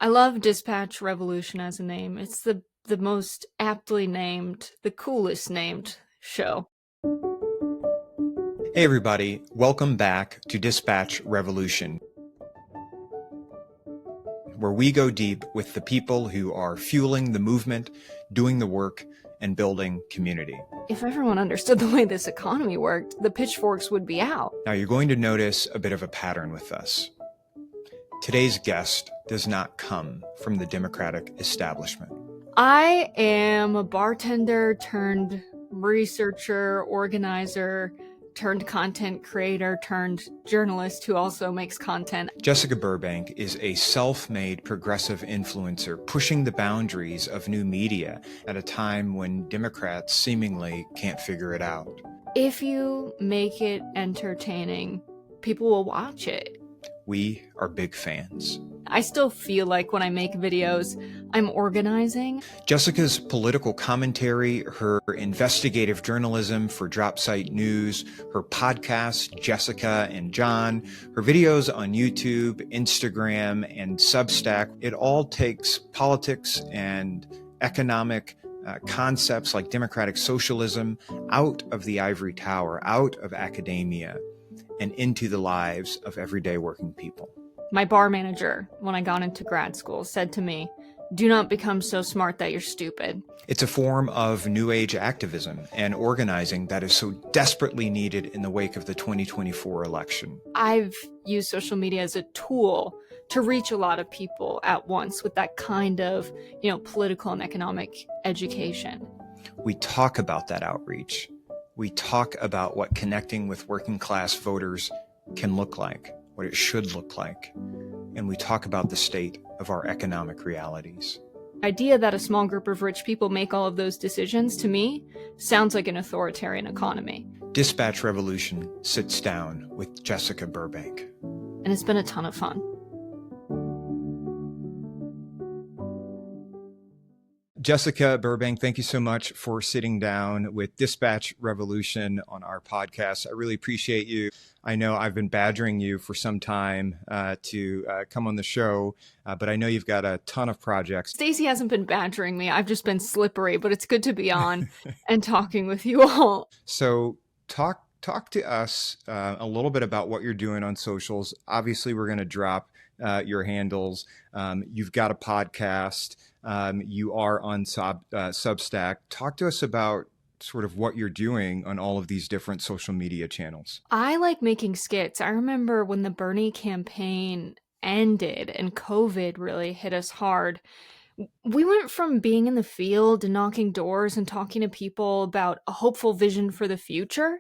I love Dispatch Revolution as a name. It's the most aptly named, the coolest named show. Hey everybody, welcome back to Dispatch Revolution, where we go deep with the people who are fueling the movement, doing the work, and building community. If everyone understood the way this economy worked, the pitchforks would be out. Now you're going to notice a bit of a pattern with us. Today's guest does not come from the Democratic establishment. I am a bartender turned researcher, organizer, turned content creator, turned journalist who also makes content. Jessica Burbank is a self-made progressive influencer pushing the boundaries of new media at a time when Democrats seemingly can't figure it out. If you make it entertaining, people will watch it. We are big fans. I still feel like when I make videos, I'm organizing. Jessica's political commentary, her investigative journalism for Dropsite News, her podcast, Jessica and John, her videos on YouTube, Instagram, and Substack, it all takes politics and economic concepts like democratic socialism out of the ivory tower, out of academia, and into the lives of everyday working people. My bar manager, when I got into grad school, said to me, "Do not become so smart that you're stupid." It's a form of new age activism and organizing that is so desperately needed in the wake of the 2024 election. I've used social media as a tool to reach a lot of people at once with that kind of, political and economic education. We talk about that outreach. We talk about what connecting with working class voters can look like, what it should look like. And we talk about the state of our economic realities. The idea that a small group of rich people make all of those decisions, to me, sounds like an authoritarian economy. Dispatch Revolution sits down with Jessica Burbank. And it's been a ton of fun. Jessica Burbank, thank you so much for sitting down with Dispatch Revolution on our podcast. I really appreciate you. I know I've been badgering you for some time to come on the show, but I know you've got a ton of projects. Stacey hasn't been badgering me. I've just been slippery, but it's good to be on and talking with you all. So talk to us a little bit about what you're doing on socials. Obviously, we're going to drop your handles. You've got a podcast. You are on Substack. Talk to us about sort of what you're doing on all of these different social media channels. I like making skits. I remember when the Bernie campaign ended and COVID really hit us hard. We went from being in the field and knocking doors and talking to people about a hopeful vision for the future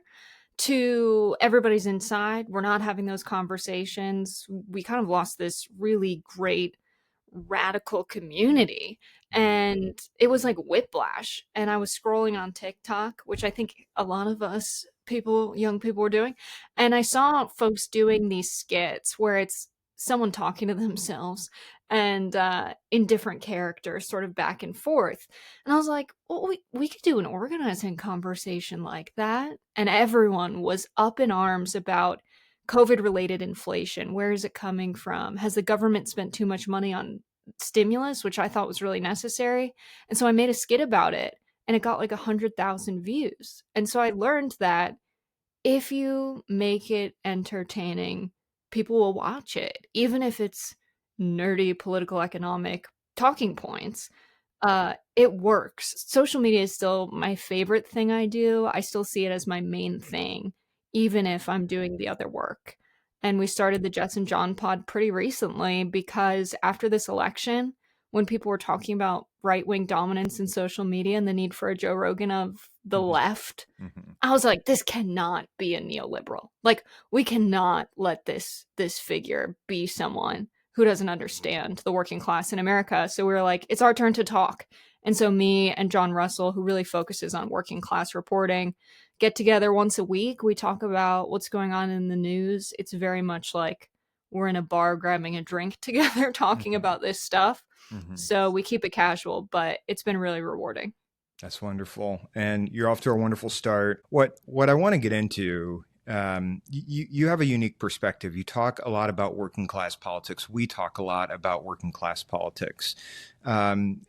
to everybody's inside. We're not having those conversations. We kind of lost this really great radical community, and it was like whiplash. And I was scrolling on TikTok, which I think a lot of us young people were doing, and I saw folks doing these skits where it's someone talking to themselves and in different characters, sort of back and forth. And I was like, well, we could do an organizing conversation like that. And everyone was up in arms about COVID-related inflation. Where is it coming from? Has the government spent too much money on stimulus, which I thought was really necessary? And so I made a skit about it, and it got like 100,000 views. And so I learned that if you make it entertaining, people will watch it, even if it's nerdy political economic talking points. It works. Social media is still my favorite thing I do. I still see it as my main thing, even if I'm doing the other work. And we started the Jess and John pod pretty recently because after this election, when people were talking about right-wing dominance in social media and the need for a Joe Rogan of the left, I was like, this cannot be a neoliberal. Like, we cannot let this figure be someone who doesn't understand the working class in America. So we were like, it's our turn to talk. And so me and John Russell, who really focuses on working class reporting, get together once a week. We talk about what's going on in the news. It's very much like we're in a bar grabbing a drink together talking about this stuff. So we keep it casual, but it's been really rewarding. That's wonderful. And you're off to a wonderful start. What I want to get into You have a unique perspective. You talk a lot about working class politics. We talk a lot about working class politics and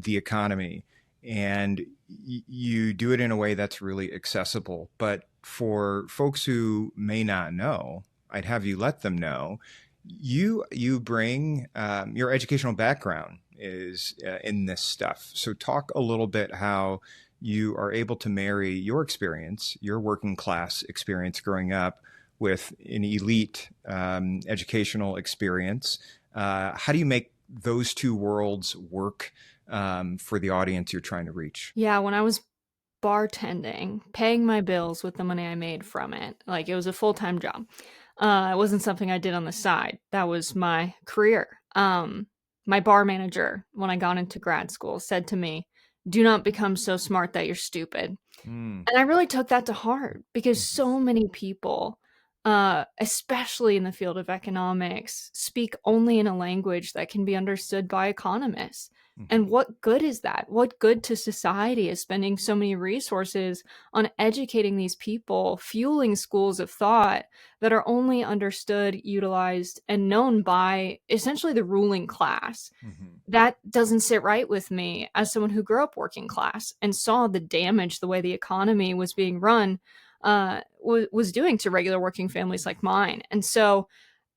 the economy. And you do it in a way that's really accessible. But for folks who may not know, I'd have you let them know. You bring your educational background is in this stuff. So talk a little bit how you are able to marry your experience, your working class experience growing up, with an elite educational experience. How do you make those two worlds work for the audience you're trying to reach? Yeah, when I was bartending, paying my bills with the money I made from it, like it was a full-time job. It wasn't something I did on the side. That was my career. My bar manager, when I got into grad school, said to me, "Do not become so smart that you're stupid." Mm, And I really took that to heart because mhm, so many people, especially in the field of economics, speak only in a language that can be understood by economists. mhm, And what good is that? What good to society is spending so many resources on educating these people, fueling schools of thought that are only understood, utilized, and known by essentially the ruling class? mhm, That doesn't sit right with me as someone who grew up working class and saw the damage the way the economy was being run was doing to regular working families like mine. And so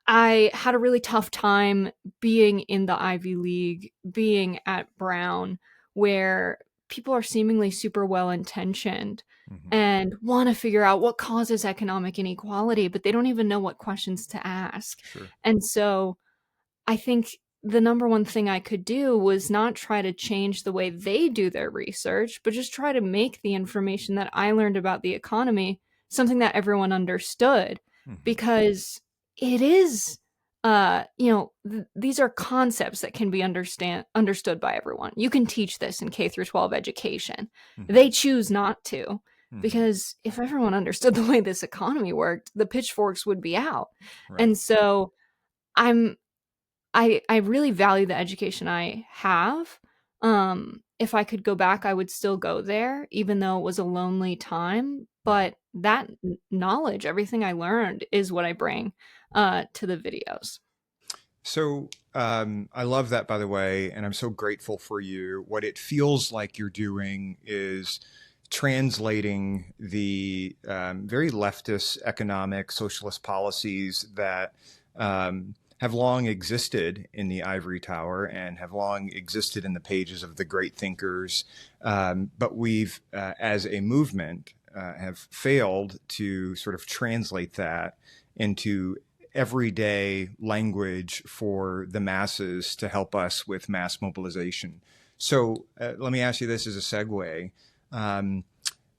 I had a really tough time being in the Ivy League, being at Brown, where people are seemingly super well intentioned mhm. and want to figure out what causes economic inequality, but they don't even know what questions to ask. Sure. And so I think the number one thing I could do was not try to change the way they do their research, but just try to make the information that I learned about the economy something that everyone understood, Mhm, because it is these are concepts that can be understood by everyone. You can teach this in K through 12 education. mhm, They choose not to, mhm. because if everyone understood the way this economy worked, the pitchforks would be out. Right. And so I'm I really value the education I have. If I could go back, I would still go there, even though it was a lonely time. Mhm. But that knowledge, everything I learned, is what I bring to the videos. So I love that, by the way, and I'm so grateful for you. What it feels like you're doing is translating the very leftist economic socialist policies that have long existed in the ivory tower and have long existed in the pages of the great thinkers. But we've, as a movement, have failed to sort of translate that into everyday language for the masses to help us with mass mobilization. So let me ask you this as a segue. Um,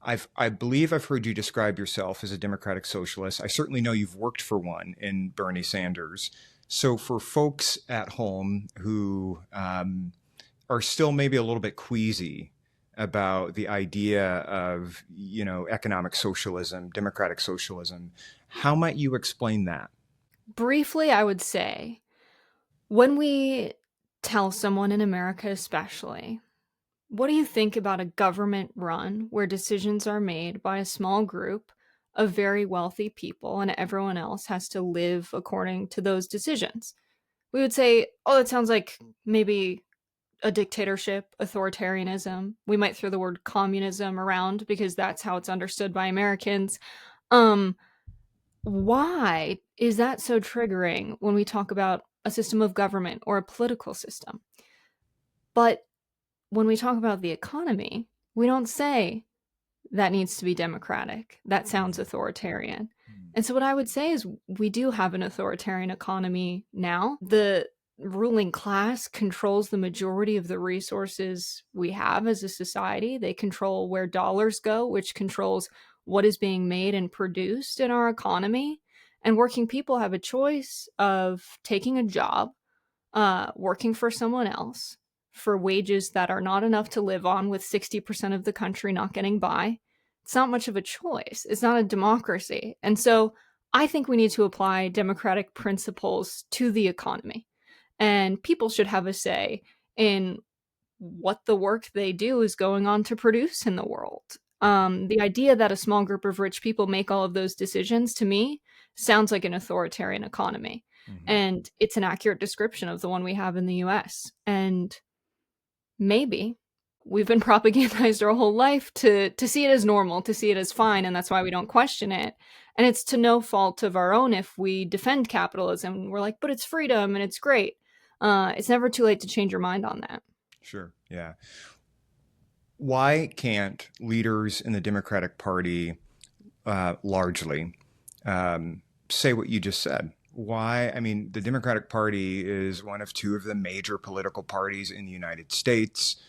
I believe I've heard you describe yourself as a democratic socialist. I certainly know you've worked for one in Bernie Sanders. So for folks at home who are still maybe a little bit queasy about the idea of, economic socialism, democratic socialism, how might you explain that? Briefly, I would say when we tell someone in America, especially, what do you think about a government run where decisions are made by a small group of very wealthy people and everyone else has to live according to those decisions? We would say, oh, that sounds like maybe a dictatorship, authoritarianism. We might throw the word communism around because that's how it's understood by Americans. Um, why is that so triggering when we talk about a system of government or a political system? But when we talk about the economy, we don't say that needs to be democratic. That sounds Mm, authoritarian. mm, And so, what I would say is, we do have an authoritarian economy now. The ruling class controls the majority of the resources we have as a society. They control where dollars go, which controls what is being made and produced in our economy. And working people have a choice of taking a job, working for someone else for wages that are not enough to live on, with 60% of the country not getting by. It's not much of a choice. It's not a democracy. And so I think we need to apply democratic principles to the economy. And people should have a say in what the work they do is going on to produce in the world. The idea that a small group of rich people make all of those decisions, to me, sounds like an authoritarian economy. Mhm. And it's an accurate description of the one we have in the US. And maybe we've been propagandized our whole life to see it as normal, to see it as fine, and that's why we don't question it. And it's to no fault of our own if we defend capitalism. We're like, but it's freedom and it's great. It's never too late to change your mind on that. Sure. Yeah. Why can't leaders in the Democratic Party largely say what you just said? Why? I mean, the Democratic Party is one of two of the major political parties in the United States.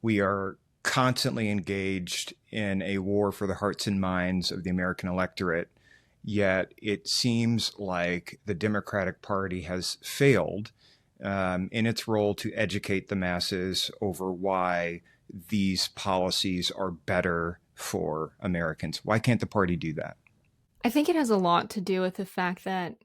We are constantly engaged in a war for the hearts and minds of the American electorate. Yet it seems like the Democratic Party has failed in its role to educate the masses over why these policies are better for Americans. Why can't the party do that? I think it has a lot to do with the fact that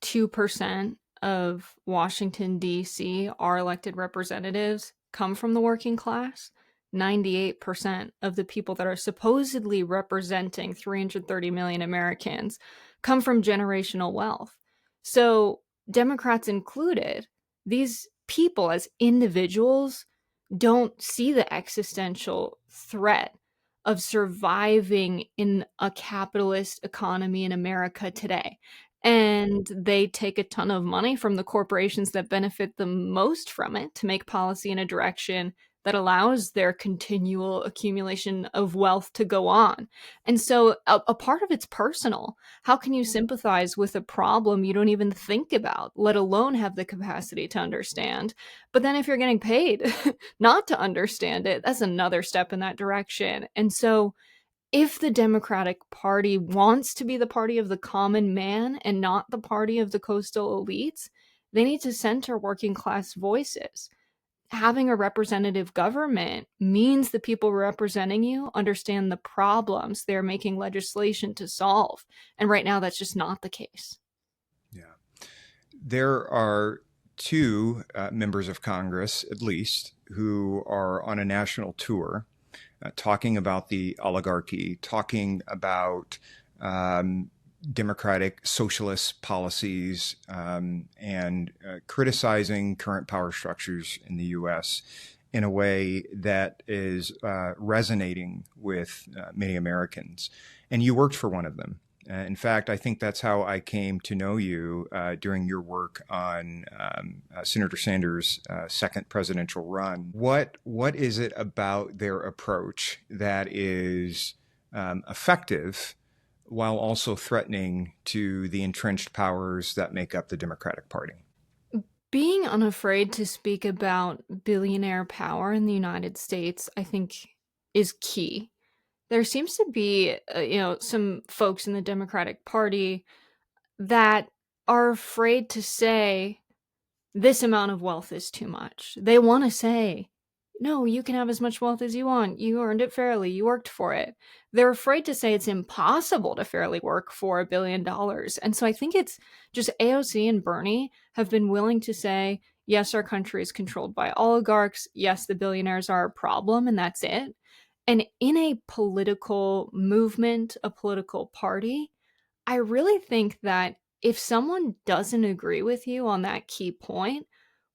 2% of Washington, D.C., our elected representatives come from the working class. 98% of the people that are supposedly representing 330 million Americans come from generational wealth. So, Democrats included, these people as individuals don't see the existential threat of surviving in a capitalist economy in America today. And they take a ton of money from the corporations that benefit the most from it to make policy in a direction that allows their continual accumulation of wealth to go on. And so a part of it's personal. How can you sympathize with a problem you don't even think about, let alone have the capacity to understand? But then if you're getting paid not to understand it, that's another step in that direction. And so if the Democratic Party wants to be the party of the common man and not the party of the coastal elites, they need to center working class voices. Having a representative government means the people representing you understand the problems they're making legislation to solve. And right now, that's just not the case. Yeah. There are two members of Congress, at least, who are on a national tour talking about the oligarchy, talking about democratic socialist policies, and criticizing current power structures in the U.S. in a way that is resonating with many Americans. And you worked for one of them. In fact, I think that's how I came to know you during your work on Senator Sanders' second presidential run. What is it about their approach that is effective while also threatening to the entrenched powers that make up the Democratic Party? Being unafraid to speak about billionaire power in the United States, I think, is key. There seems to be, some folks in the Democratic Party that are afraid to say this amount of wealth is too much. They want to say, no, you can have as much wealth as you want. You earned it fairly. You worked for it. They're afraid to say it's impossible to fairly work for $1 billion. And so I think it's just AOC and Bernie have been willing to say, yes, our country is controlled by oligarchs. Yes, the billionaires are a problem, and that's it. And in a political movement, a political party, I really think that if someone doesn't agree with you on that key point,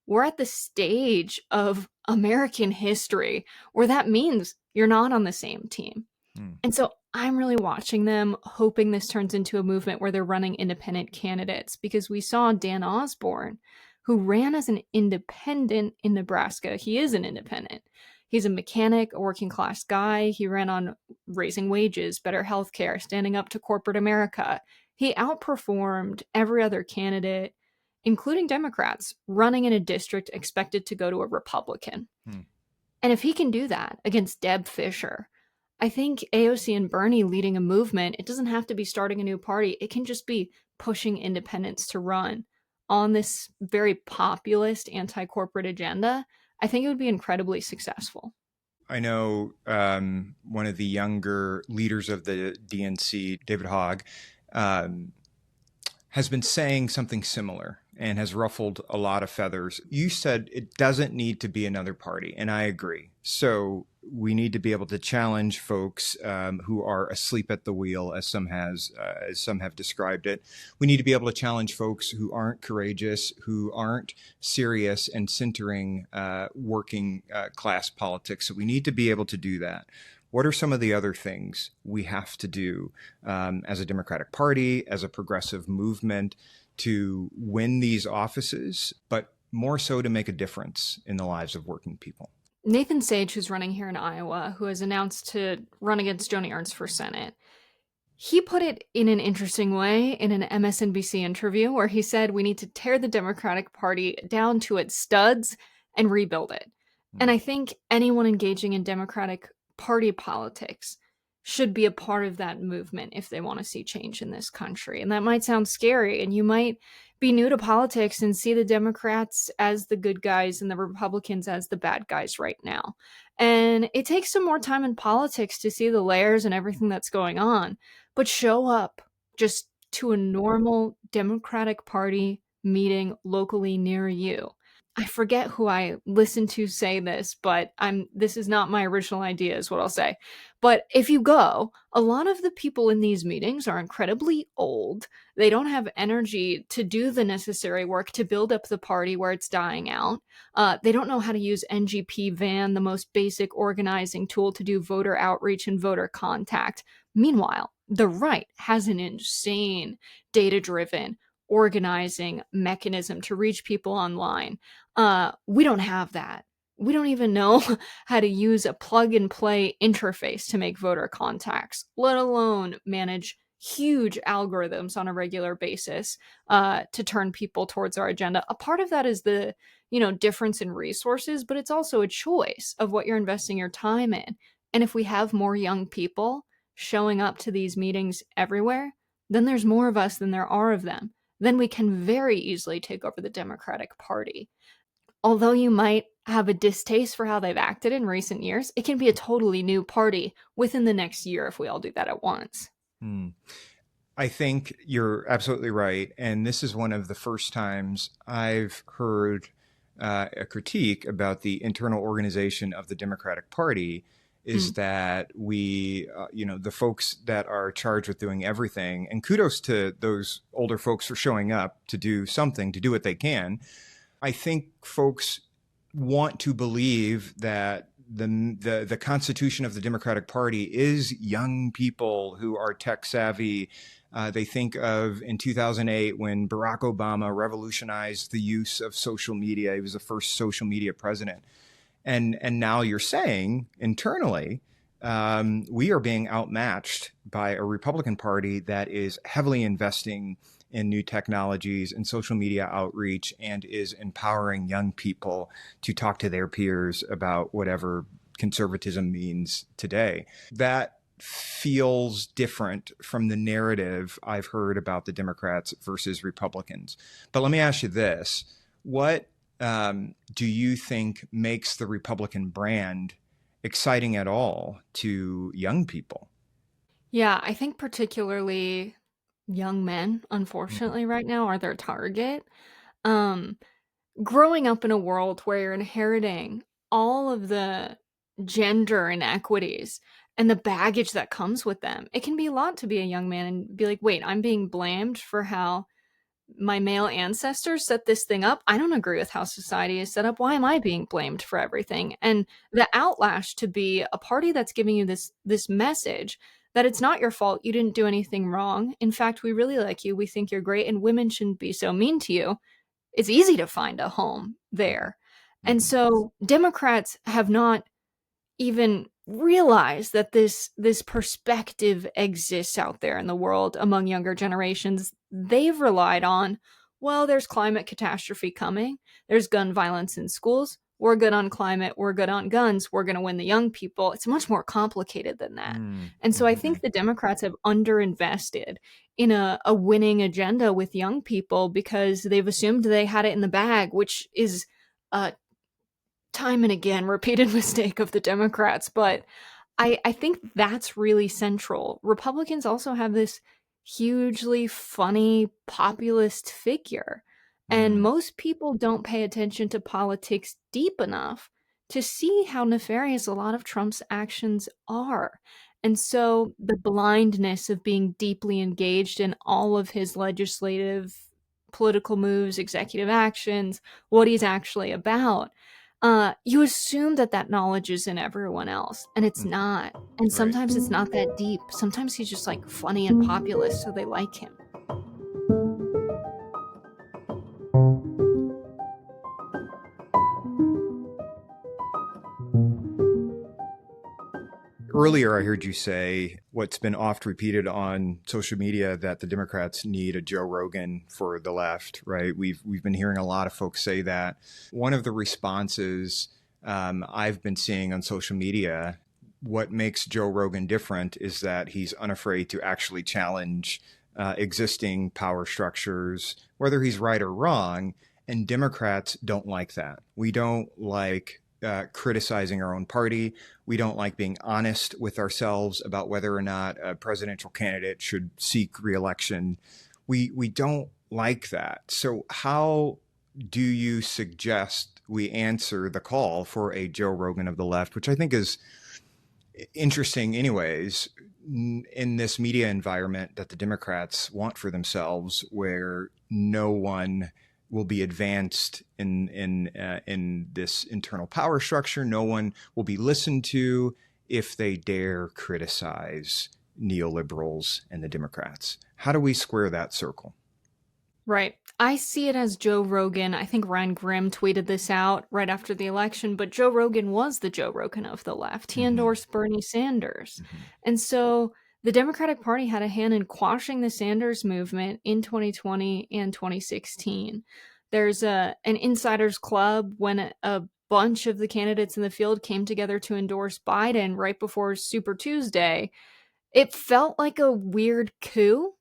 we're at the stage of American history where that means you're not on the same team. Hmm. And so I'm really watching them, hoping this turns into a movement where they're running independent candidates because we saw Dan Osborne, who ran as an independent in Nebraska. He is an independent. He's a mechanic, a working class guy. He ran on raising wages, better healthcare, standing up to corporate America. He outperformed every other candidate, including Democrats, running in a district expected to go to a Republican. Hmm. And if he can do that against Deb Fisher, I think AOC and Bernie leading a movement, it doesn't have to be starting a new party. It can just be pushing independents to run on this very populist anti-corporate agenda. I think it would be incredibly successful. I know one of the younger leaders of the DNC, David Hogg, has been saying something similar and has ruffled a lot of feathers. You said it doesn't need to be another party, and I agree. So we need to be able to challenge folks who are asleep at the wheel, as some have described it. We need to be able to challenge folks who aren't courageous, who aren't serious and centering working class politics. So we need to be able to do that. What are some of the other things we have to do as a Democratic Party, as a progressive movement, to win these offices, but more so to make a difference in the lives of working people? Nathan Sage, who's running here in Iowa, who has announced to run against Joni Ernst for Senate, he put it in an interesting way in an MSNBC interview where he said we need to tear the Democratic Party down to its studs and rebuild it. And I think anyone engaging in Democratic Party politics should be a part of that movement if they want to see change in this country. And that might sound scary, and you might be new to politics and see the Democrats as the good guys and the Republicans as the bad guys right now. And it takes some more time in politics to see the layers and everything that's going on, but show up just to a normal Democratic Party meeting locally near you. I forget who I listened to say this, but this is not my original idea, is what I'll say. But if you go, a lot of the people in these meetings are incredibly old. They don't have energy to do the necessary work to build up the party where it's dying out. They don't know how to use NGP Van, the most basic organizing tool to do voter outreach and voter contact. Meanwhile, the right has an insane data-driven organizing mechanism to reach people online. We don't have that. We don't even know how to use a plug and play interface to make voter contacts, let alone manage huge algorithms on a regular basis to turn people towards our agenda. A part of that is the difference in resources, but it's also a choice of what you're investing your time in. And if we have more young people showing up to these meetings everywhere, then there's more of us than there are of them. Then we can very easily take over the Democratic Party. Although you might have a distaste for how they've acted in recent years, it can be a totally new party within the next year if we all do that at once. I think you're absolutely right. And this is one of the first times I've heard a critique about the internal organization of the Democratic Party is that we, the folks that are charged with doing everything, and kudos to those older folks for showing up to do something, to do what they can. I think folks want to believe that the constitution of the Democratic Party is young people who are tech savvy. They think of in 2008 when Barack Obama revolutionized the use of social media. He was the first social media president. And now you're saying internally, we are being outmatched by a Republican Party that is heavily investing in new technologies and social media outreach and is empowering young people to talk to their peers about whatever conservatism means today. That feels different from the narrative I've heard about the Democrats versus Republicans. But let me ask you this. What do you think makes the Republican brand exciting at all to young people? Yeah, I think particularly young men, unfortunately, right now are their target. Um, Growing up in a world where you're inheriting all of the gender inequities and the baggage that comes with them, it can be a lot to be a young man and be like, wait, I'm being blamed for how my male ancestors set this thing up. I don't agree with how society is set up. Why am I being blamed for everything? And the outlash to be a party that's giving you this message that it's not your fault, you didn't do anything wrong. In fact, we really like you. We think you're great, and women shouldn't be so mean to you. It's easy to find a home there. And so Democrats have not even realize that this perspective exists out there in the world among younger generations. They've relied on, well, there's climate catastrophe coming, there's gun violence in schools, we're good on climate, we're good on guns, we're going to win the young people. It's much more complicated than that. And so I think the Democrats have underinvested in a winning agenda with young people because they've assumed they had it in the bag, which is time and again repeated mistake of the Democrats. But I think that's really central. Republicans also have this hugely funny populist figure, and most people don't pay attention to politics deep enough to see how nefarious a lot of Trump's actions are. And so the blindness of being deeply engaged in all of his legislative, political moves, executive actions, what he's actually about, you assume that that knowledge is in everyone else, and it's not. And Right. sometimes it's not that deep. Sometimes he's just like funny and populist, so they like him. Earlier, I heard you say what's been oft repeated on social media, that the Democrats need a Joe Rogan for the left, right? We've been hearing a lot of folks say that. One of the responses I've been seeing on social media, what makes Joe Rogan different is that he's unafraid to actually challenge existing power structures, whether he's right or wrong. And Democrats don't like that. We don't like criticizing our own party. We don't like being honest with ourselves about whether or not a presidential candidate should seek reelection. We don't like that. So how do you suggest we answer the call for a Joe Rogan of the left, which I think is interesting anyways, in this media environment that the Democrats want for themselves, where no one will be advanced in this internal power structure. No one will be listened to if they dare criticize neoliberals and the Democrats. How do we square that circle? Right. I see it as Joe Rogan. I think Ryan Grimm tweeted this out right after the election, but Joe Rogan was the Joe Rogan of the left. He endorsed Bernie Sanders. And so the Democratic Party had a hand in quashing the Sanders movement in 2020 and 2016. There's an insiders club when a bunch of the candidates in the field came together to endorse Biden right before Super Tuesday. It felt like a weird coup,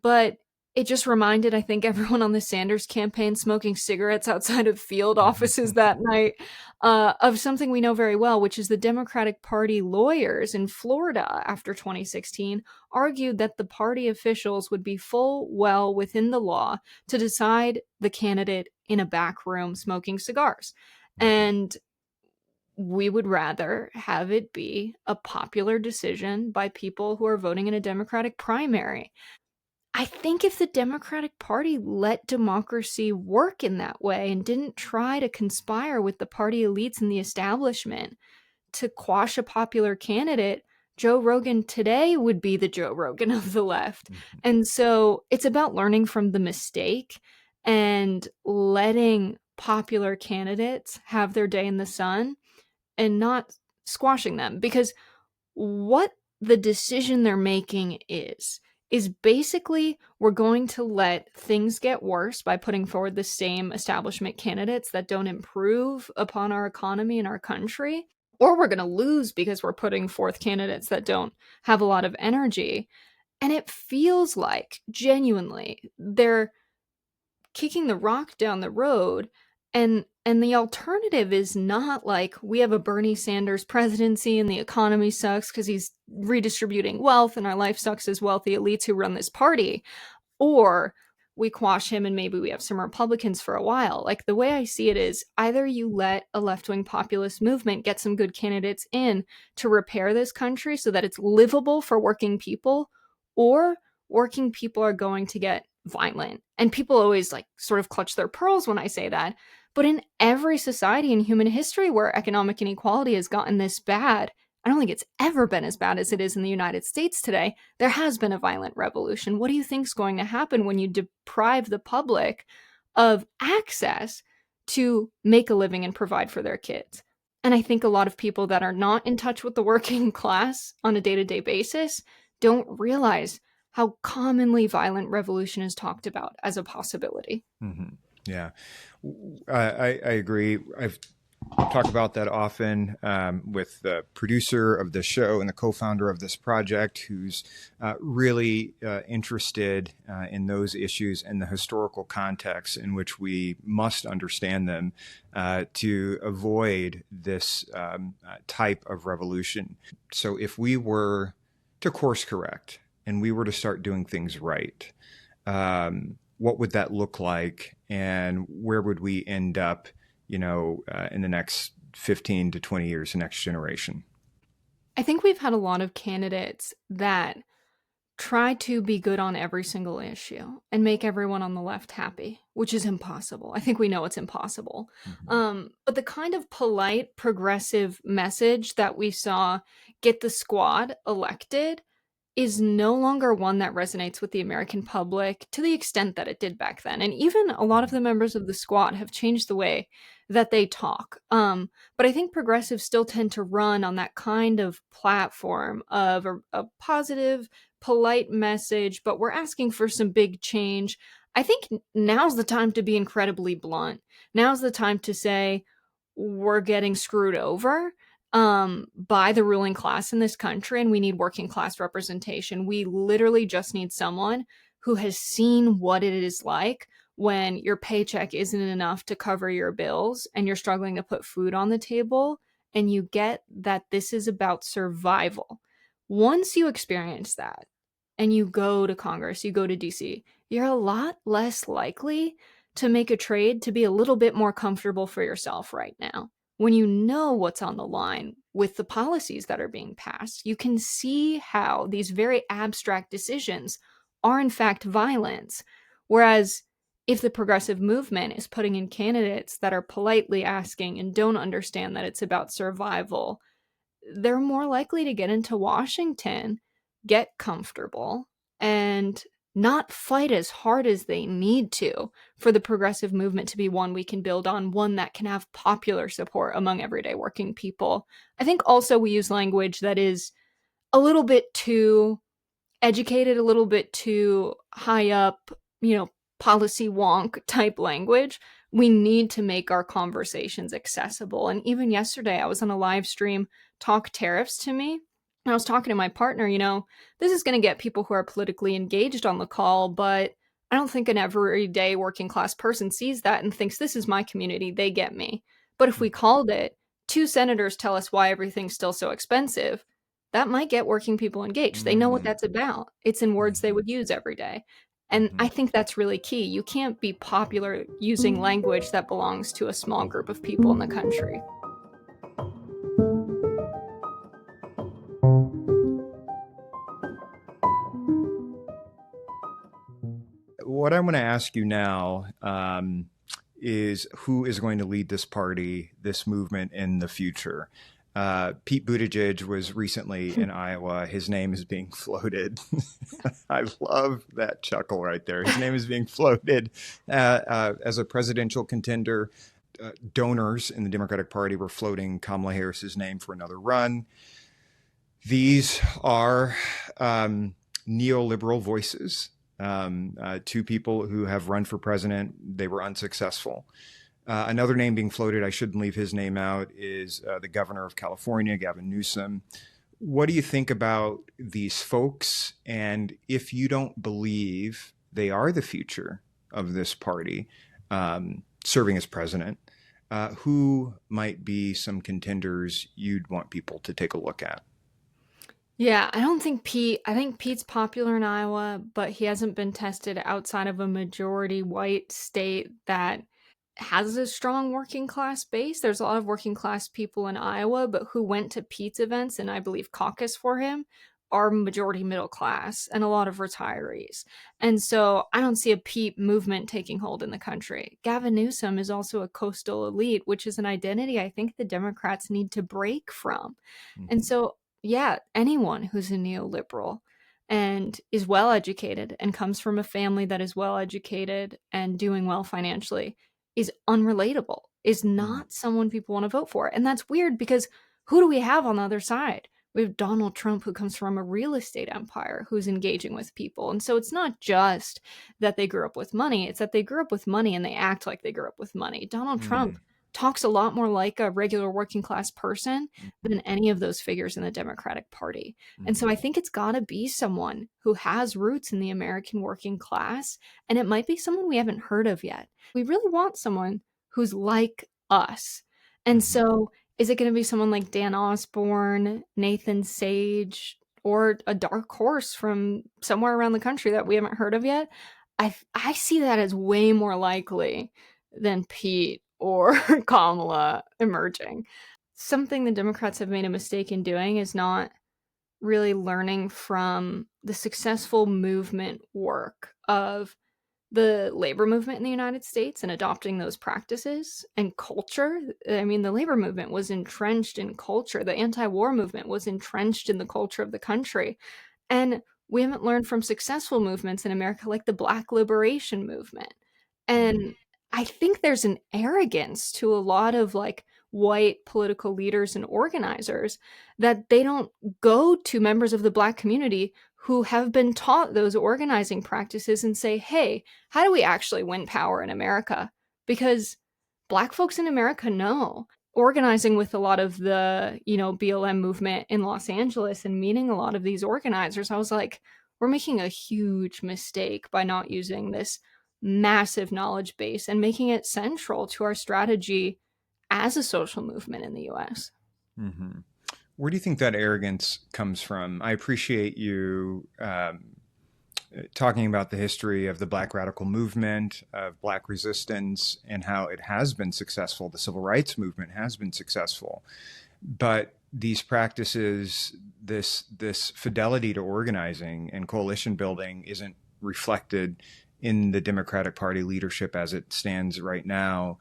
but it just reminded, I think, everyone on the Sanders campaign smoking cigarettes outside of field offices that night of something we know very well, which is the Democratic Party lawyers in Florida after 2016 argued that the party officials would be full well within the law to decide the candidate in a back room smoking cigars. And we would rather have it be a popular decision by people who are voting in a Democratic primary. I think if the Democratic Party let democracy work in that way and didn't try to conspire with the party elites and the establishment to quash a popular candidate, Joe Rogan today would be the Joe Rogan of the left. And so it's about learning from the mistake and letting popular candidates have their day in the sun and not squashing them, because what the decision they're making is basically, we're going to let things get worse by putting forward the same establishment candidates that don't improve upon our economy and our country, or we're going to lose because we're putting forth candidates that don't have a lot of energy. And it feels like genuinely they're kicking the rock down the road, and the alternative is not like we have a Bernie Sanders presidency and the economy sucks because he's redistributing wealth and our life sucks as wealthy elites who run this party, or we quash him and maybe we have some Republicans for a while. Like, the way I see it is either you let a left-wing populist movement get some good candidates in to repair this country so that it's livable for working people, or working people are going to get violent. And people always like sort of clutch their pearls when I say that. But in every society in human history where economic inequality has gotten this bad, I don't think it's ever been as bad as it is in the United States today. There has been a violent revolution. What do you think is going to happen when you deprive the public of access to make a living and provide for their kids? And I think a lot of people that are not in touch with the working class on a day-to-day basis don't realize how commonly violent revolution is talked about as a possibility. Yeah, I agree. I've talked about that often with the producer of the show and the co-founder of this project, who's really interested in those issues and the historical context in which we must understand them to avoid this type of revolution. So if we were to course correct and we were to start doing things right, what would that look like, and where would we end up, in the next 15 to 20 years, the next generation? I think we've had a lot of candidates that try to be good on every single issue and make everyone on the left happy, which is impossible. I think we know it's impossible. Mm-hmm. But the kind of polite, progressive message that we saw get the squad elected is no longer one that resonates with the American public to the extent that it did back then. And even a lot of the members of the squad have changed the way that they talk. But I think progressives still tend to run on that kind of platform of a positive, polite message, but we're asking for some big change. I think now's the time to be incredibly blunt. Now's the time to say, we're getting screwed over by the ruling class in this country, and we need working class representation. We literally just need someone who has seen what it is like when your paycheck isn't enough to cover your bills and you're struggling to put food on the table, and you get that this is about survival. Once you experience that and you go to Congress, you go to DC, you're a lot less likely to make a trade to be a little bit more comfortable for yourself right now. When you know what's on the line with the policies that are being passed, you can see how these very abstract decisions are in fact violence. Whereas if the progressive movement is putting in candidates that are politely asking and don't understand that it's about survival, they're more likely to get into Washington, get comfortable, and not fight as hard as they need to for the progressive movement to be one we can build on, one that can have popular support among everyday working people. I think also we use language that is a little bit too educated, a little bit too high up, policy wonk type language. We need to make our conversations accessible. And even yesterday, I was on a live stream, Talk Tariffs to Me. And I was talking to my partner, this is going to get people who are politically engaged on the call, but I don't think an everyday working class person sees that and thinks this is my community, they get me. But if we called it, two senators tell us why everything's still so expensive, that might get working people engaged. They know what that's about. It's in words they would use every day. And Mm-hmm. I think that's really key. You can't be popular using language that belongs to a small group of people in the country. What I want to ask you now is who is going to lead this party, this movement in the future? Pete Buttigieg was recently in Iowa. His name is being floated. I love that chuckle right there. His name is being floated as a presidential contender. Donors in the Democratic Party were floating Kamala Harris's name for another run. These are neoliberal voices. Two people who have run for president, they were unsuccessful. Another name being floated, I shouldn't leave his name out, is the governor of California, Gavin Newsom. What do you think about these folks? And if you don't believe they are the future of this party serving as president, who might be some contenders you'd want people to take a look at? Yeah, I think Pete's popular in Iowa, but he hasn't been tested outside of a majority white state that has a strong working class base. There's a lot of working class people in Iowa, but who went to Pete's events and I believe caucus for him are majority middle class and a lot of retirees. And so I don't see a Pete movement taking hold in the country. Gavin Newsom is also a coastal elite, which is an identity I think the Democrats need to break from. And Mm-hmm. so, yeah, anyone who's a neoliberal and is well educated and comes from a family that is well educated and doing well financially is unrelatable, is not someone people want to vote for. And that's weird because who do we have on the other side? We have Donald Trump, who comes from a real estate empire, who's engaging with people. And so it's not just that they grew up with money, it's that they grew up with money and they act like they grew up with money. Donald Trump talks a lot more like a regular working class person than any of those figures in the Democratic Party. And so I think it's got to be someone who has roots in the American working class, and it might be someone we haven't heard of yet. We really want someone who's like us. And so is it going to be someone like Dan Osborne, Nathan Sage, or a dark horse from somewhere around the country that we haven't heard of yet? I see that as way more likely than Pete or Kamala emerging. Something the Democrats have made a mistake in doing is not really learning from the successful movement work of the labor movement in the United States and adopting those practices and culture. I mean, the labor movement was entrenched in culture. The anti-war movement was entrenched in the culture of the country. And we haven't learned from successful movements in America like the Black liberation movement. Mhm. And I think there's an arrogance to a lot of like white political leaders and organizers that they don't go to members of the Black community who have been taught those organizing practices and say, hey, how do we actually win power in America? Because Black folks in America know. Organizing with a lot of the, BLM movement in Los Angeles and meeting a lot of these organizers, I was like, we're making a huge mistake by not using this massive knowledge base and making it central to our strategy as a social movement in the US. hmm Where do you think that arrogance comes from? I appreciate you talking about the history of the Black radical movement, of Black resistance, and how it has been successful. The civil rights movement has been successful, but these practices, this fidelity to organizing and coalition building, isn't reflected in the Democratic Party leadership as it stands right now.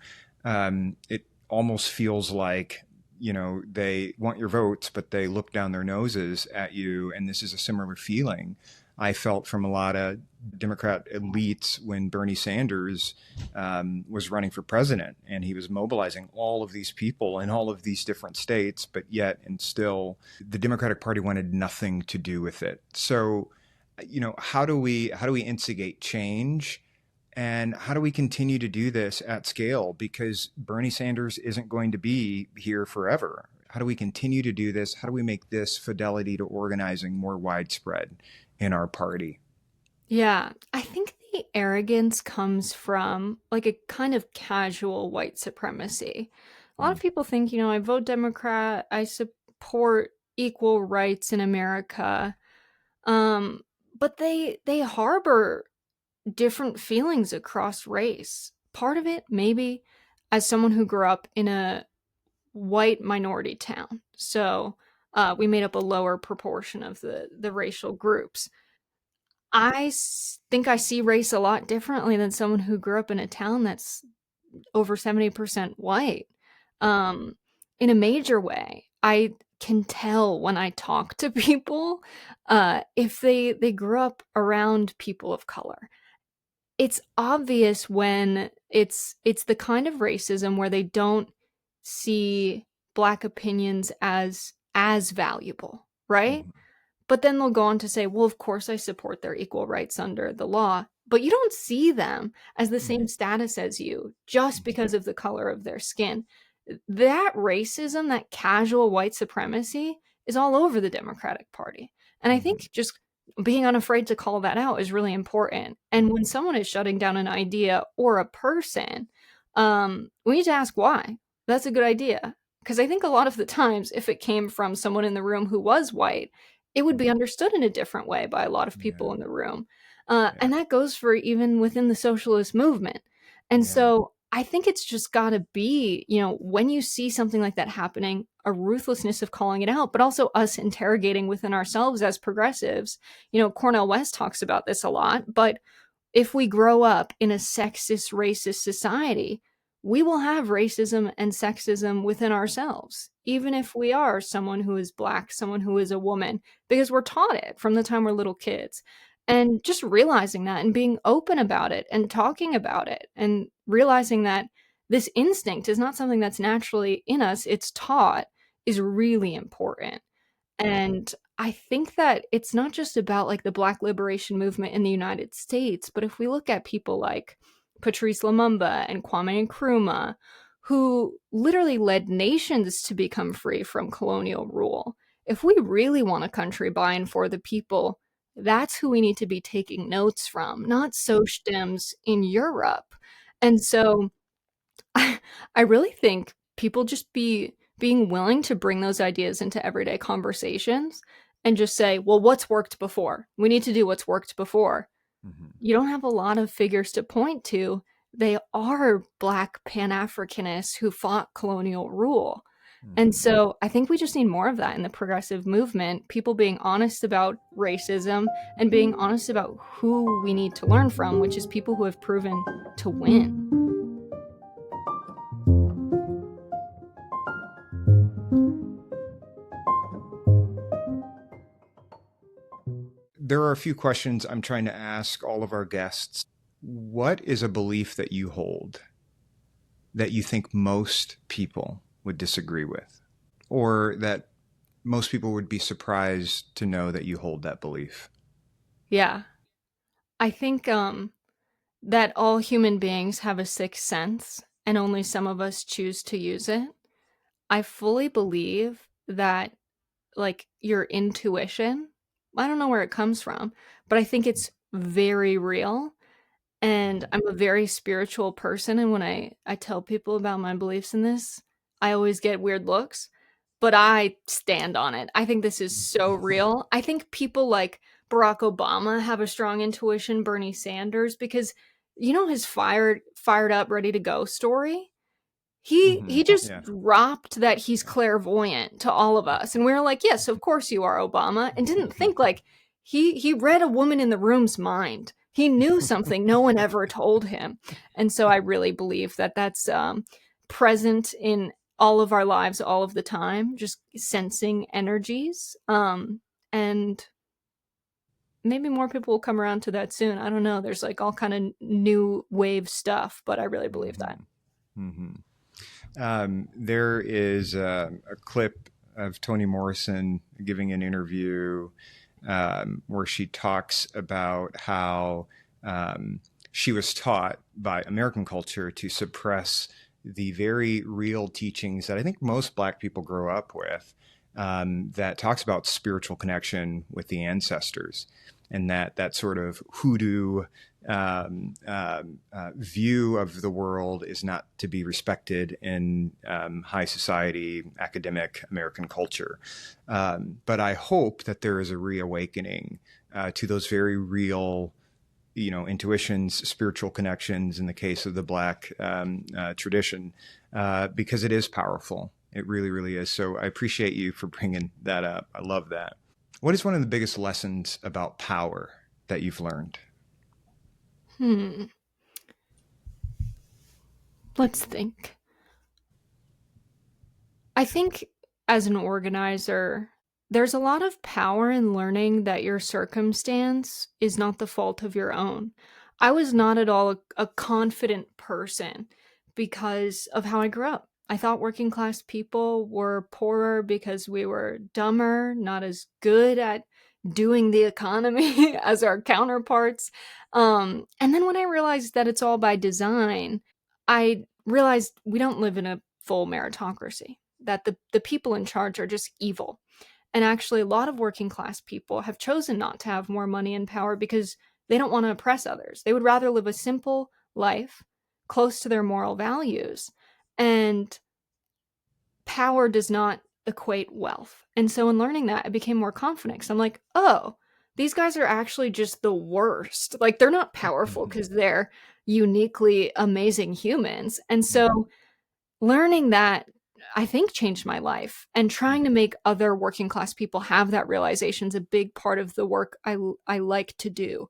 It almost feels like they want your votes, but they look down their noses at you. And this is a similar feeling I felt from a lot of Democrat elites when Bernie Sanders was running for president, and he was mobilizing all of these people in all of these different states, but yet and still the Democratic Party wanted nothing to do with it. So, how do we instigate change? And how do we continue to do this at scale? Because Bernie Sanders isn't going to be here forever. How do we continue to do this? How do we make this fidelity to organizing more widespread in our party? Yeah, I think the arrogance comes from like a kind of casual white supremacy. A lot of Mm, people think, I vote Democrat, I support equal rights in America. Um, but they harbor different feelings across race. Part of it, maybe, as someone who grew up in a white minority town. So we made up a lower proportion of the racial groups. Think I see race a lot differently than someone who grew up in a town that's over 70% white. Um, in a major way, I can tell when I talk to people if they grew up around people of color. It's obvious when it's the kind of racism where they don't see Black opinions as valuable, right? mhm, But then they'll go on to say, well, of course I support their equal rights under the law. But you don't see them as the mhm, same status as you just because of the color of their skin. That racism, that casual white supremacy is all over the Democratic Party. And I mhm, think just being unafraid to call that out is really important. And when someone is shutting down an idea or a person, we need to ask why. That's a good idea. Because I think a lot of the times, if it came from someone in the room who was white, it would be mhm. understood in a different way by a lot of people Yeah, in the room. yeah, And that goes for even within the socialist movement. And yeah. so I think it's just got to be, when you see something like that happening, a ruthlessness of calling it out, but also us interrogating within ourselves as progressives. Cornel West talks about this a lot, but if we grow up in a sexist, racist society, we will have racism and sexism within ourselves, even if we are someone who is Black, someone who is a woman, because we're taught it from the time we're little kids. And just realizing that and being open about it and talking about it and realizing that this instinct is not something that's naturally in us, it's taught, is really important. And I think that it's not just about like the Black liberation movement in the United States, but if we look at people like Patrice Lumumba and Kwame Nkrumah, who literally led nations to become free from colonial rule, if we really want a country by and for the people, that's who we need to be taking notes from, not Soc Dems in Europe. And so I really think people just being willing to bring those ideas into everyday conversations and just say, well, what's worked before? We need to do what's worked before. Mhm. You don't have a lot of figures to point to they are Black Pan-Africanists who fought colonial rule. And Hmm. so I think we just need more of that in the progressive movement, people being honest about racism and being honest about who we need to learn from, which is people who have proven to win. There are a few questions I'm trying to ask all of our guests. What is a belief that you hold that you think most people would disagree with, or that most people would be surprised to know that you hold that belief? Yeah. I think that all human beings have a sixth sense and only some of us choose to use it. I fully believe that, like, your intuition, I don't know where it comes from, but I think it's very real. And I'm a very spiritual person, and when I tell people about my beliefs in this, I always get weird looks, but I stand on it. I think this is so real. I think people like Barack Obama have a strong intuition, Bernie Sanders, because his fired up, ready to go story? He just Yeah. dropped that he's clairvoyant to all of us, and we were like, "Yes, of course you are, Obama," and didn't think, like, he read a woman in the room's mind. He knew something no one ever told him, and so I really believe that that's, present in all of our lives all of the time, just sensing energies, and maybe more people will come around to that soon. I don't know, there's, like, all kinda new wave stuff, but I really believe that. Hmm. Hmm. There is a clip of Toni Morrison giving an interview where she talks about how she was taught by American culture to suppress the very real teachings that I think most Black people grow up with, that talks about spiritual connection with the ancestors, and that sort of hoodoo view of the world is not to be respected in high society, academic American culture. But I hope that there is a reawakening to those very real, intuitions, spiritual connections in the case of the Black tradition, because it is powerful. It really, really is. So I appreciate you for bringing that up. I love that. What is one of the biggest lessons about power that you've learned? Hmm, let's think. I think as an organizer, there's a lot of power in learning that your circumstance is not the fault of your own. I was not at all a confident person because of how I grew up. I thought working class people were poorer because we were dumber, not as good at doing the economy as our counterparts. And then when I realized that it's all by design, I realized we don't live in a full meritocracy, that the people in charge are just evil. And actually, a lot of working class people have chosen not to have more money and power because they don't want to oppress others. They would rather live a simple life close to their moral values. And power does not equate wealth. And so in learning that, I became more confident because I'm like, oh, these guys are actually just the worst. Like, they're not powerful Mhm. because they're uniquely amazing humans. And Mhm. so learning that, I think, changed my life, and trying to Mhm. make other working class people have that realization is a big part of the work I like to do.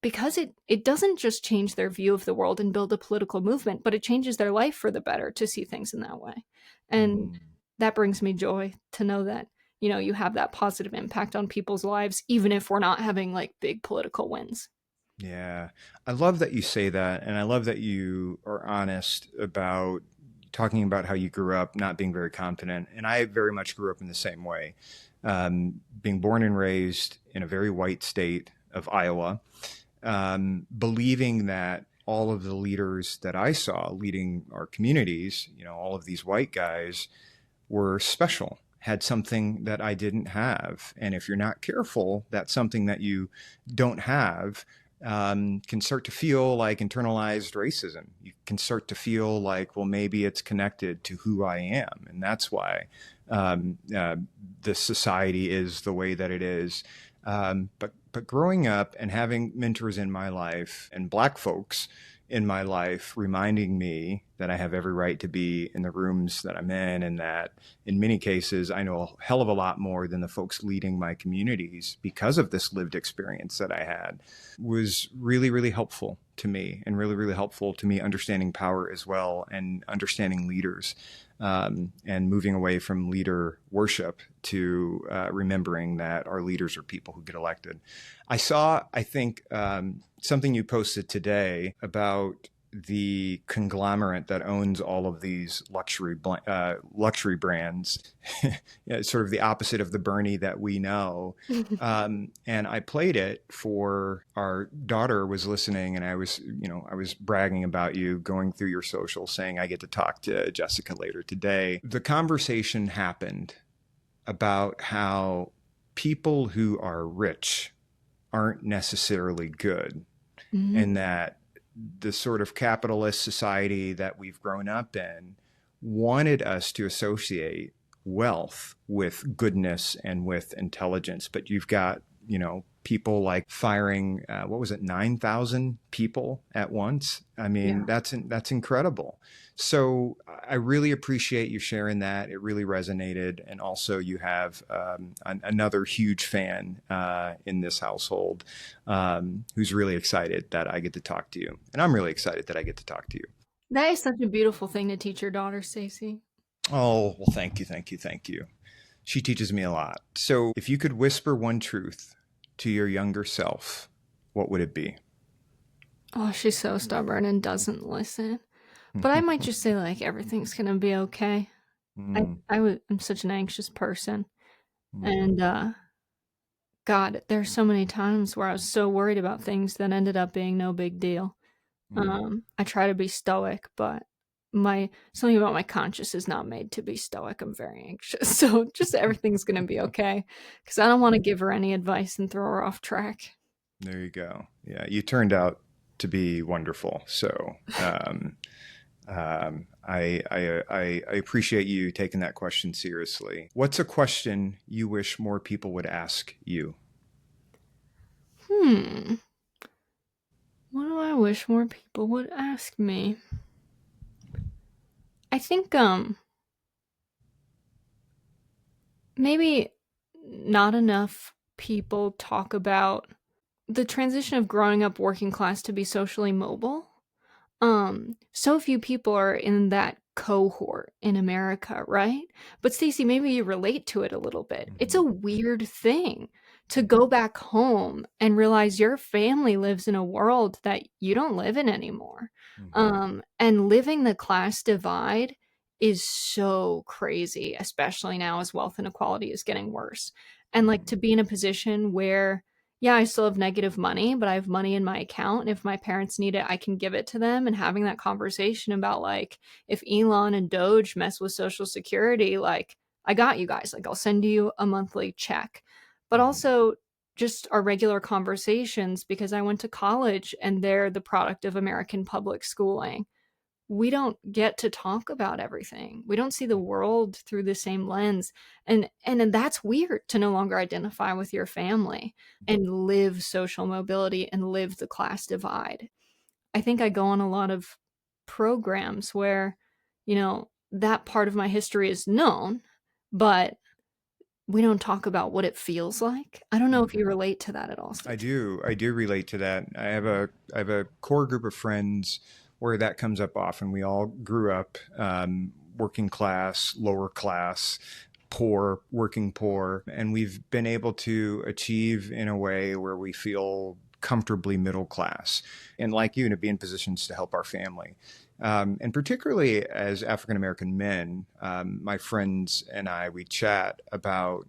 Because it doesn't just change their view of the world and build a political movement, but it changes their life for the better to see things in that way. And Mhm. that brings me joy to know that, you have that positive impact on people's lives, even if we're not having, like, big political wins. Yeah. I love that you say that. And I love that you are honest about talking about how you grew up not being very confident. And I very much grew up in the same way, being born and raised in a very white state of Iowa, believing that all of the leaders that I saw leading our communities, all of these white guys were special, had something that I didn't have. And if you're not careful, that's something that you don't have, can start to feel like internalized racism. You can start to feel like, well, maybe it's connected to who I am. And that's why um, uh, the society is the way that it is. But growing up and having mentors in my life and Black folks in my life, reminding me that I have every right to be in the rooms that I'm in, and that in many cases, I know a hell of a lot more than the folks leading my communities because of this lived experience that I had, was really, really helpful to me, and really, really helpful to me understanding power as well, and understanding leaders, and moving away from leader worship to remembering that our leaders are people who get elected. I saw, I think, something you posted today about the conglomerate that owns all of these luxury brands, yeah, sort of the opposite of the Bernie that we know. And I played it for our daughter was listening, and I was bragging about you, going through your social, saying I get to talk to Jessica later today. The conversation happened about how people who are rich aren't necessarily good, Mhm. and that the sort of capitalist society that we've grown up in wanted us to associate wealth with goodness and with intelligence. But you've got, people like firing, what was it, 9,000 people at once. I mean, Yeah. that's incredible. So I really appreciate you sharing that. It really resonated. And also you have another huge fan in this household who's really excited that I get to talk to you. And I'm really excited that I get to talk to you. That is such a beautiful thing to teach your daughter, Stacey. Oh, well, thank you, thank you, thank you. She teaches me a lot. So if you could whisper one truth to your younger self, what would it be? Oh, she's so stubborn and doesn't listen. But I might just say like everything's gonna be okay. Mm, I'm such an anxious person, mm, and God, there's so many times where I was so worried about things that ended up being no big deal. mm. I try to be stoic, but my something about my conscience is not made to be stoic. I'm very anxious, so just everything's gonna be okay because I don't want to give her any advice and throw her off track. There you go. Yeah, you turned out to be wonderful. So I appreciate you taking that question seriously. What's a question you wish more people would ask you? Hmm. What do I wish more people would ask me? I think maybe not enough people talk about the transition of growing up working class to be socially mobile. So few people are in that cohort in America, right? But Stacey, maybe you relate to it a little bit. It's a Mhm, weird thing to mhm, go back home and realize your family lives in a world that you don't live in anymore. mhm, And living the class divide is so crazy, especially now as wealth inequality is getting worse. And like mhm, to be in a position where yeah, I still have negative money, but I have money in my account. And if my parents need it, I can give it to them. And having that conversation about like, if Elon and Doge mess with Social Security, like, I got you guys. Like, I'll send you a monthly check. But mhm, also just our regular conversations because I went to college and they're the product of American public schooling. We don't get to talk about everything. We don't see the world through the same lens. And that's weird to no longer identify with your family and live social mobility and live the class divide. I think I go on a lot of programs where, that part of my history is known, but we don't talk about what it feels like. I don't know if mhm. you relate to that at all, I Stacey. do. I do relate to that. I have a core group of friends where that comes up often. We all grew up working class, lower class, poor, working poor, and we've been able to achieve in a way where we feel comfortably middle class, and like you, to be in positions to help our family. And particularly as African American men, my friends and I, we chat about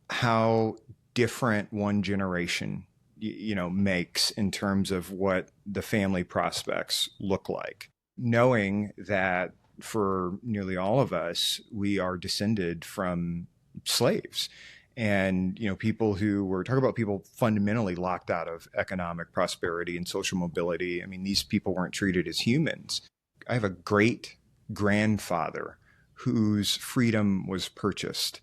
how different one generation makes in terms of what the family prospects look like, knowing that for nearly all of us we are descended from slaves, and people who were talking about people fundamentally locked out of economic prosperity and social mobility. I mean, these people weren't treated as humans. I have a great grandfather whose freedom was purchased,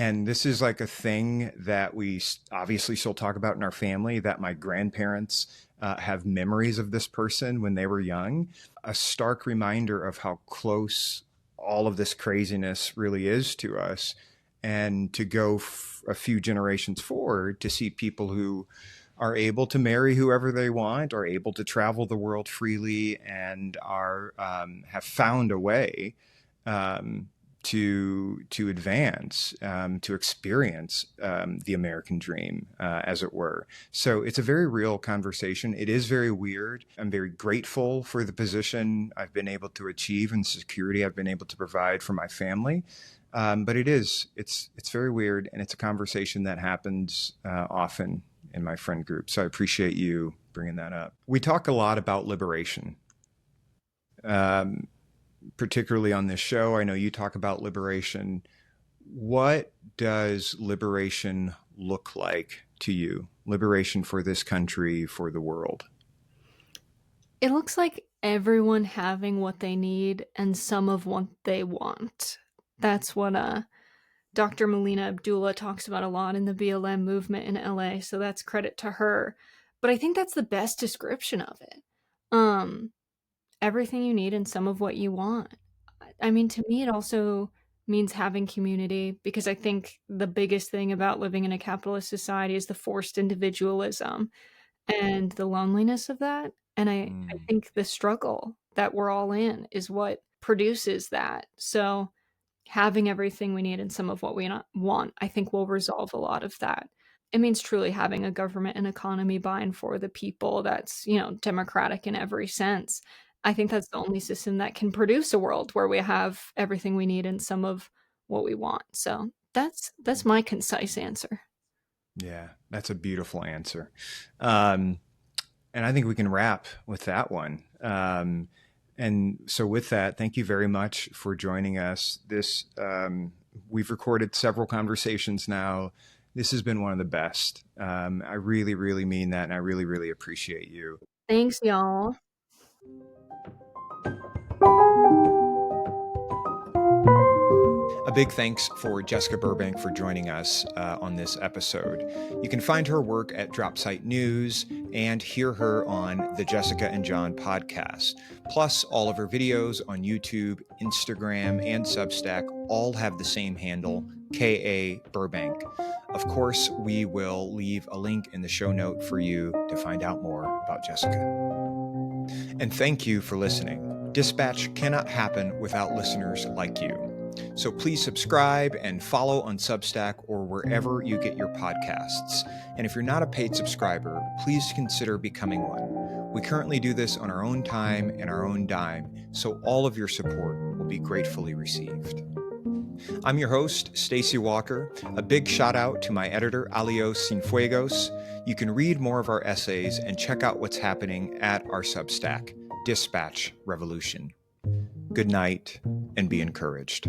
And this is like a thing that we obviously still talk about in our family, that my grandparents have memories of this person when they were young. A stark reminder of how close all of this craziness really is to us. And to go a few generations forward to see people who are able to marry whoever they want, are able to travel the world freely, and are have found a way to advance, to experience the American dream, as it were. So it's a very real conversation. It is very weird. I'm very grateful for the position I've been able to achieve and security I've been able to provide for my family. But it's very weird, and it's a conversation that happens often in my friend group. So I appreciate you bringing that up. We talk a lot about liberation. Particularly on this show, I know you talk about liberation. What does liberation look like to you? Liberation for this country, for the world? It looks like everyone having what they need and some of what they want. That's what Dr. Melina Abdullah talks about a lot in the BLM movement in LA, so that's credit to her. But I think that's the best description of it. Um, Everything you need and some of what you want. I mean, to me, it also means having community, because I think the biggest thing about living in a capitalist society is the forced individualism and the loneliness of that. And I think the struggle that we're all in is what produces that. So having everything we need and some of what we not want, I think will resolve a lot of that. It means truly having a government and economy by and for the people that's, democratic in every sense. I think that's the only system that can produce a world where we have everything we need and some of what we want. So that's my concise answer. Yeah, that's a beautiful answer. And I think we can wrap with that one. And so with that, thank you very much for joining us. We've recorded several conversations now. This has been one of the best. I really, really mean that. And I really, really appreciate you. Thanks, y'all. A big thanks for Jessica Burbank for joining us on this episode. You can find her work at Dropsite News and hear her on the Jessica and John podcast. Plus, all of her videos on YouTube, Instagram, and Substack all have the same handle, KA Burbank. Of course, we will leave a link in the show note for you to find out more about Jessica. And thank you for listening. Dispatch cannot happen without listeners like you. So please subscribe and follow on Substack or wherever you get your podcasts. And if you're not a paid subscriber, please consider becoming one. We currently do this on our own time and our own dime, so all of your support will be gratefully received. I'm your host, Stacey Walker. A big shout out to my editor, Alios Cienfuegos. You can read more of our essays and check out what's happening at our Substack, Dispatch Revolution. Good night and be encouraged.